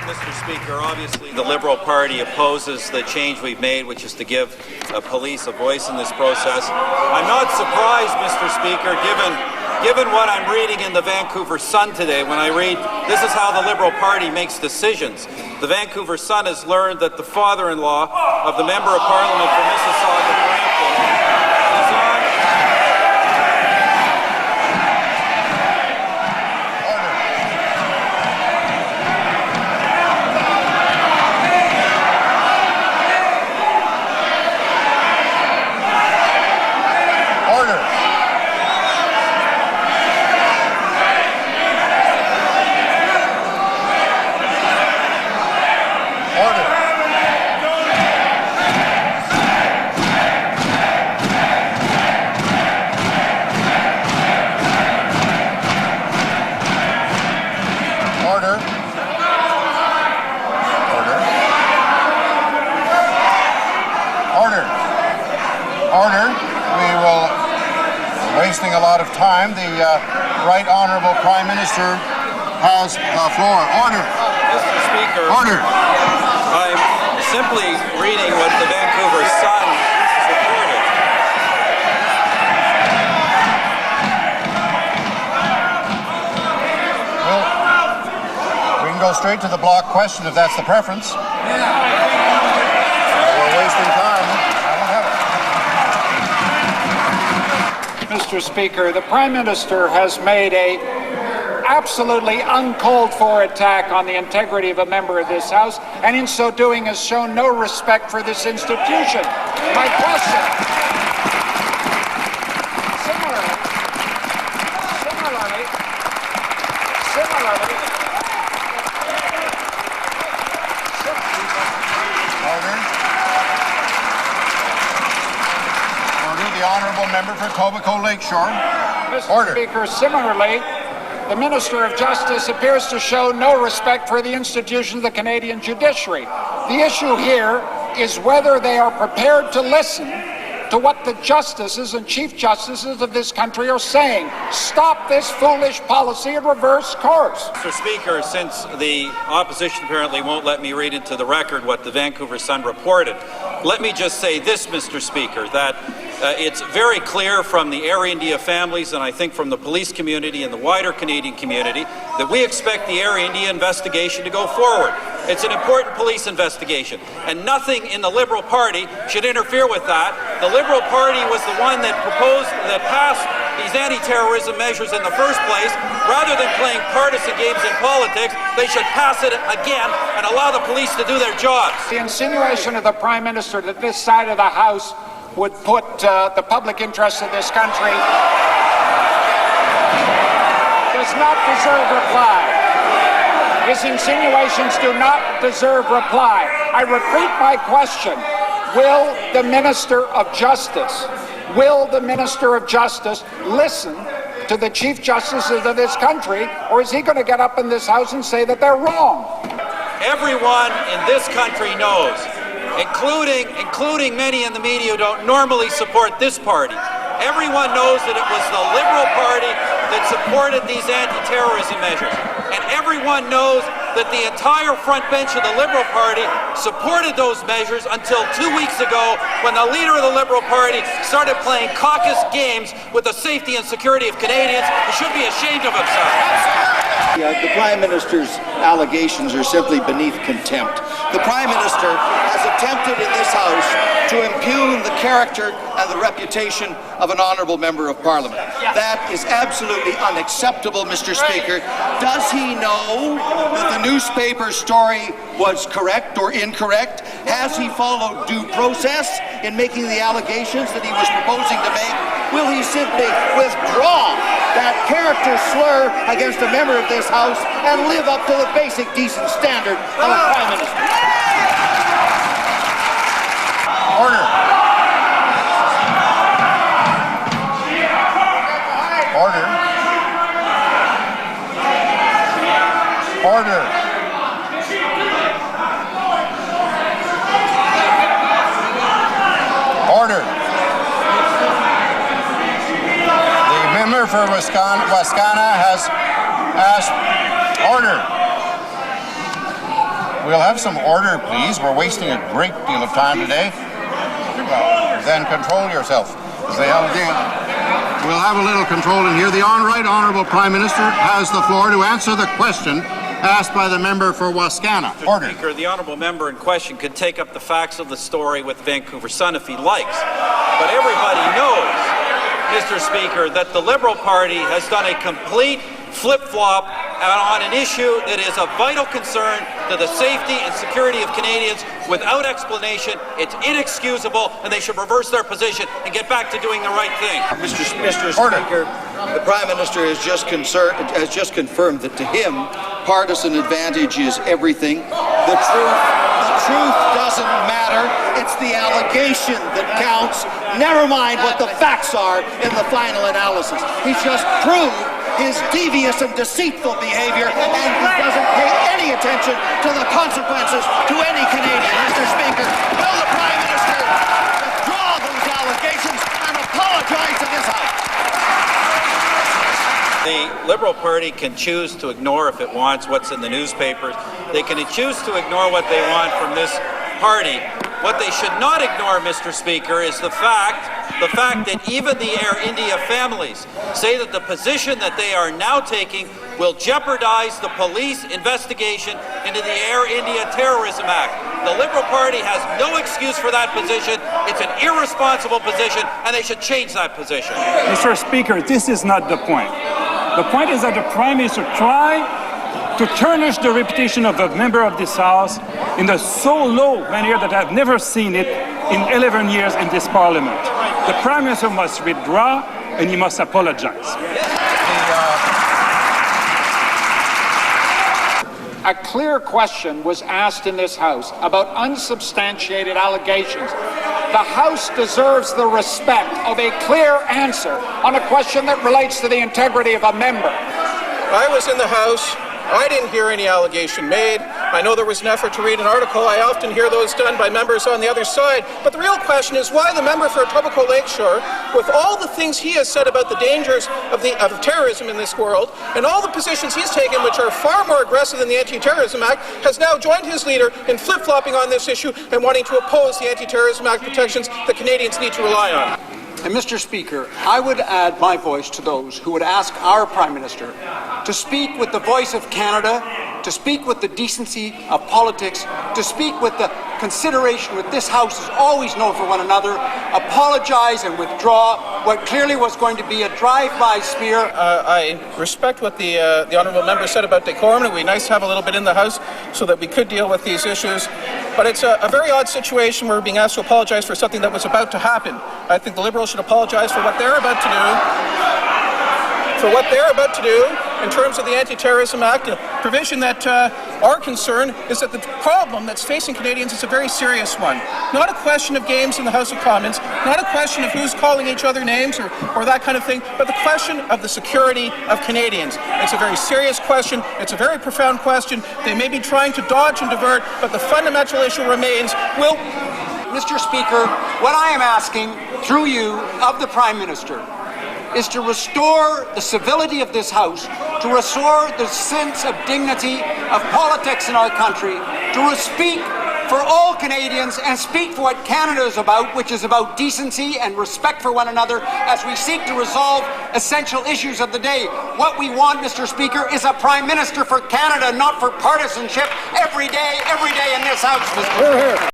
Mr. Speaker, obviously the Liberal Party opposes the change we've made, which is to give police a voice in this process. I'm not surprised, Mr. Speaker, given what I'm reading in the Vancouver Sun today, when I read this is how the Liberal Party makes decisions. The Vancouver Sun has learned that the father-in-law of the Member of Parliament for Mississauga-Brampton is on... Wasting a lot of time. The Right Honourable Prime Minister has the floor. Order. Mr. Speaker. Order. I'm simply reading what the Vancouver Sun reported. Well, we can go straight to the block question if that's the preference. We're wasting time. Mr. Speaker, the Prime Minister has made an absolutely uncalled for attack on the integrity of a member of this House, and in so doing has shown no respect for this institution. My question, similarly, the Honourable Member for Etobicoke Lakeshore. Mr. Order. Speaker, similarly, the Minister of Justice appears to show no respect for the institution of the Canadian judiciary. The issue here is whether they are prepared to listen to what the justices and chief justices of this country are saying. Stop this foolish policy and reverse course. Mr. Speaker, since the opposition apparently won't let me read into the record what the Vancouver Sun reported, let me just say this, Mr. Speaker, that it's very clear from the Air India families and I think from the police community and the wider Canadian community that we expect the Air India investigation to go forward. It's an important police investigation, and nothing in the Liberal Party should interfere with that. The Liberal Party was the one that passed these anti-terrorism measures in the first place. Rather than playing partisan games in politics, they should pass it again and allow the police to do their jobs. The insinuation of the Prime Minister that this side of the House would put the public interest of this country does not deserve reply. His insinuations do not deserve reply. I repeat my question. Will the Minister of Justice listen to the Chief Justices of this country, or is he going to get up in this House and say that they're wrong? Everyone in this country knows, including many in the media who don't normally support this party. Everyone knows that it was the Liberal Party that supported these anti-terrorism measures. And everyone knows that the entire front bench of the Liberal Party supported those measures until 2 weeks ago when the leader of the Liberal Party started playing caucus games with the safety and security of Canadians. He should be ashamed of himself. The Prime Minister's allegations are simply beneath contempt. The Prime Minister has attempted in this House to impugn the character and the reputation of an honourable Member of Parliament. That is absolutely unacceptable, Mr. Speaker. Does he know that the newspaper story was correct or incorrect? Has he followed due process in making the allegations that he was proposing to make? Will he simply withdraw that character slur against a member of this House and live up to the basic decent standard of a Prime Minister? Order. Order. Order. Order. The member for Wascana has asked order. we'll have some order, please. We're wasting a great deal of time today. Well, then control yourself. We'll have a little control in here. The Right Honourable Prime Minister has the floor to answer the question asked by the member for Wascana. Order. Speaker, the honourable member in question could take up the facts of the story with Vancouver Sun if he likes. But everybody knows, Mr. Speaker, that the Liberal Party has done a complete flip-flop on an issue that is of vital concern to the safety and security of Canadians without explanation. It's inexcusable, and they should reverse their position and get back to doing the right thing. Mr. Speaker, the Prime Minister has just confirmed that to him, partisan advantage is everything. The truth doesn't matter. It's the allegation that counts. Never mind what the facts are in the final analysis. He's just proved his devious and deceitful behavior, and he doesn't pay any attention to the consequences to any Canadian. Mr. Speaker, will the Prime Minister withdraw those allegations and apologize to this House? The Liberal Party can choose to ignore, if it wants, what's in the newspapers. They can choose to ignore what they want from this party. What they should not ignore, Mr. Speaker, is the fact that even the Air India families say that the position that they are now taking will jeopardize the police investigation into the Air India Terrorism Act. The Liberal Party has no excuse for that position. It's an irresponsible position, and they should change that position. Mr. Speaker, this is not the point. The point is that the Prime Minister tried to tarnish the reputation of a member of this House in a so low manner that I've never seen it in 11 years in this Parliament. The Prime Minister must withdraw and he must apologize. A clear question was asked in this House about unsubstantiated allegations. The House deserves the respect of a clear answer on a question that relates to the integrity of a member. I was in the House. I didn't hear any allegation made. I know there was an effort to read an article. I often hear those done by members on the other side. But the real question is why the member for Etobicoke Lakeshore, with all the things he has said about the dangers of terrorism in this world, and all the positions he's taken, which are far more aggressive than the Anti-Terrorism Act, has now joined his leader in flip-flopping on this issue and wanting to oppose the Anti-Terrorism Act protections that Canadians need to rely on. And Mr. Speaker, I would add my voice to those who would ask our Prime Minister to speak with the voice of Canada, to speak with the decency of politics, to speak with the consideration that this House has always known for one another, apologize and withdraw what clearly was going to be a drive-by smear. I respect what the honourable member said about decorum. It would be nice to have a little bit in the House so that we could deal with these issues. But it's a very odd situation where we're being asked to apologize for something that was about to happen. I think the Liberals should apologize for what they're about to do. In terms of the Anti-Terrorism Act, a provision that our concern is that the problem that's facing Canadians is a very serious one. Not a question of games in the House of Commons, not a question of who's calling each other names or that kind of thing, but the question of the security of Canadians. It's a very serious question. It's a very profound question. They may be trying to dodge and divert, but the fundamental issue remains, Mr. Speaker, what I am asking, through you, of the Prime Minister, is to restore the civility of this House, to restore the sense of dignity of politics in our country, to speak for all Canadians and speak for what Canada is about, which is about decency and respect for one another as we seek to resolve essential issues of the day. What we want, Mr. Speaker, is a Prime Minister for Canada, not for partisanship every day in this House, Mr. Speaker.